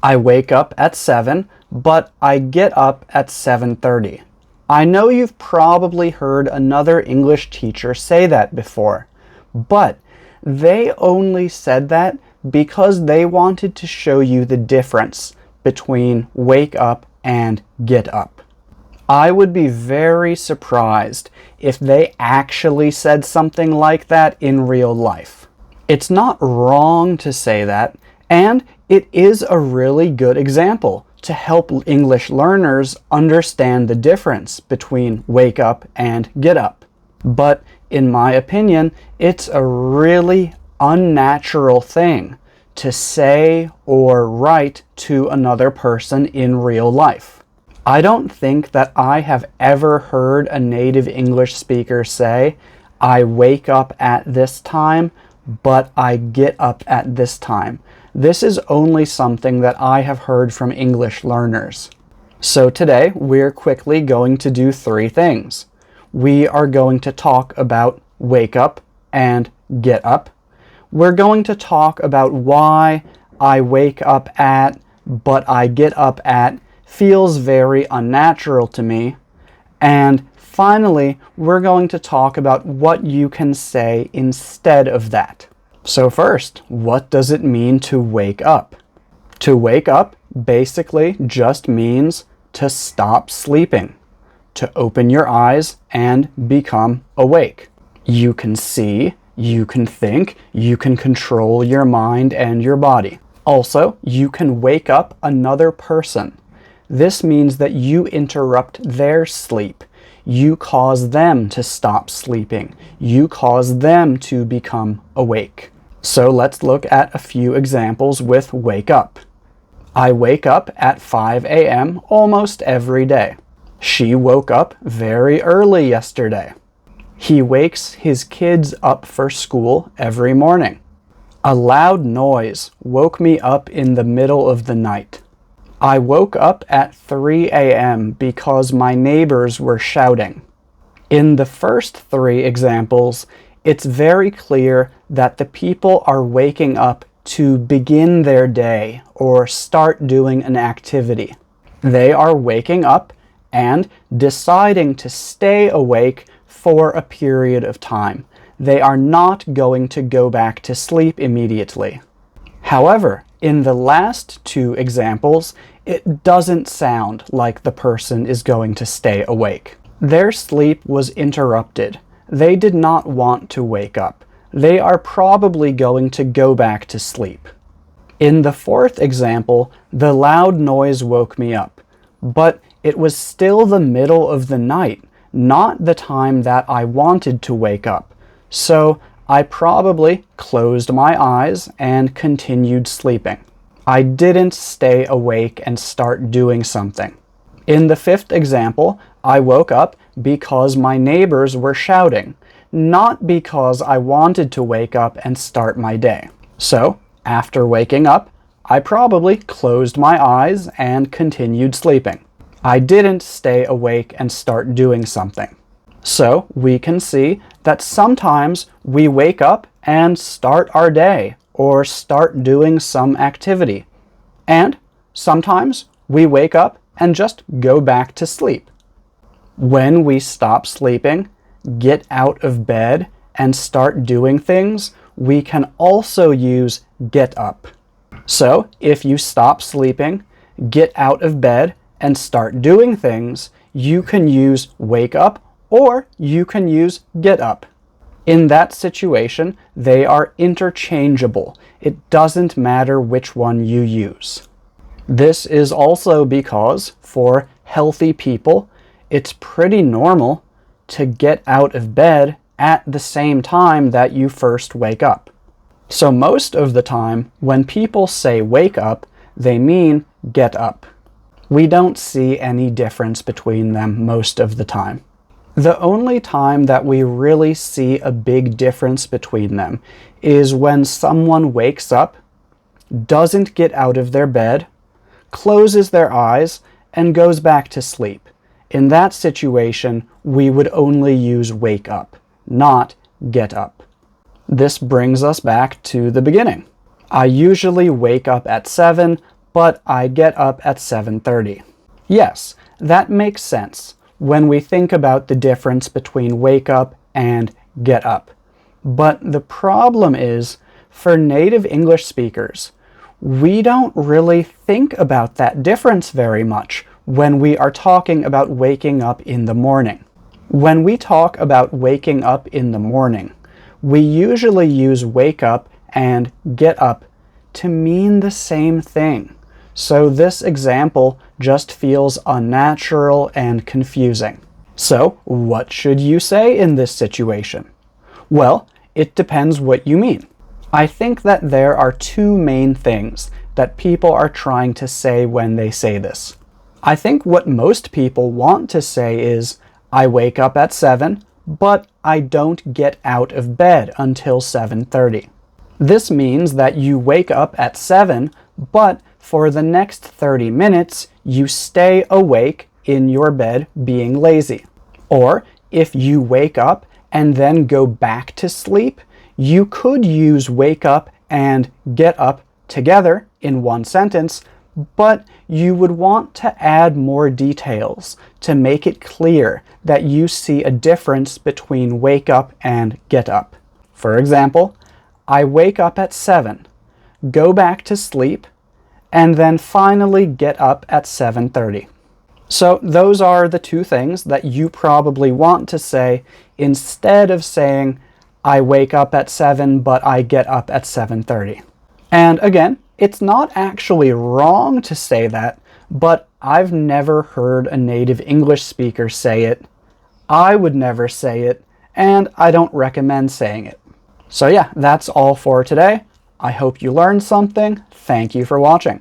I wake up at 7, but I get up at 7:30. I know you've probably heard another English teacher say that before, but they only said that because they wanted to show you the difference between wake up and get up. I would be very surprised if they actually said something like that in real life. It's not wrong to say that, and it is a really good example to help English learners understand the difference between wake up and get up. But in my opinion, it's a really unnatural thing to say or write to another person in real life. I don't think that I have ever heard a native English speaker say, I wake up at this time, but I get up at this time. This is only something that I have heard from English learners. So today, we're quickly going to do 3 things. We are going to talk about wake up and get up. We're going to talk about why I wake up at, but I get up at feels very unnatural to me. And finally, we're going to talk about what you can say instead of that. So first, what does it mean to wake up? To wake up basically just means to stop sleeping, to open your eyes and become awake. You can see, you can think, you can control your mind and your body. Also, you can wake up another person. This means that you interrupt their sleep. You cause them to stop sleeping. You cause them to become awake. So let's look at a few examples with wake up. I wake up at 5 a.m. almost every day. She woke up very early yesterday. He wakes his kids up for school every morning. A loud noise woke me up in the middle of the night. I woke up at 3 a.m. because my neighbors were shouting. In the first 3 examples, it's very clear that the people are waking up to begin their day or start doing an activity. They are waking up and deciding to stay awake for a period of time. They are not going to go back to sleep immediately. However, in the last 2 examples, it doesn't sound like the person is going to stay awake. Their sleep was interrupted. They did not want to wake up. They are probably going to go back to sleep. In the 4th example, the loud noise woke me up, but it was still the middle of the night, not the time that I wanted to wake up. So I probably closed my eyes and continued sleeping. I didn't stay awake and start doing something. In the 5th example, I woke up because my neighbors were shouting, not because I wanted to wake up and start my day. So, after waking up, I probably closed my eyes and continued sleeping. I didn't stay awake and start doing something. So, we can see that sometimes we wake up and start our day or start doing some activity. And sometimes we wake up and just go back to sleep. When we stop sleeping, get out of bed, and start doing things, we can also use get up. So, if you stop sleeping, get out of bed, and start doing things, you can use wake up or you can use get up. In that situation, they are interchangeable. It doesn't matter which one you use. This is also because, for healthy people, it's pretty normal to get out of bed at the same time that you first wake up. So most of the time, when people say wake up, they mean get up. We don't see any difference between them most of the time. The only time that we really see a big difference between them is when someone wakes up, doesn't get out of their bed, closes their eyes, and goes back to sleep. In that situation, we would only use wake up, not get up. This brings us back to the beginning. I usually wake up at 7, but I get up at 7:30. Yes, that makes sense when we think about the difference between wake up and get up. But the problem is, for native English speakers, we don't really think about that difference very much when we are talking about waking up in the morning. When we talk about waking up in the morning, we usually use wake up and get up to mean the same thing. So this example just feels unnatural and confusing. So what should you say in this situation? Well, it depends what you mean. I think that there are two main things that people are trying to say when they say this. I think what most people want to say is, I wake up at 7, but I don't get out of bed until 7:30. This means that you wake up at 7, but for the next 30 minutes, you stay awake in your bed being lazy. Or if you wake up and then go back to sleep, you could use wake up and get up together in one sentence, but you would want to add more details to make it clear that you see a difference between wake up and get up. For example, I wake up at 7, go back to sleep, and then finally get up at 7:30. So those are the two things that you probably want to say instead of saying, I wake up at 7, but I get up at 7:30. And again, it's not actually wrong to say that, but I've never heard a native English speaker say it. I would never say it, and I don't recommend saying it. So yeah, that's all for today. I hope you learned something. Thank you for watching.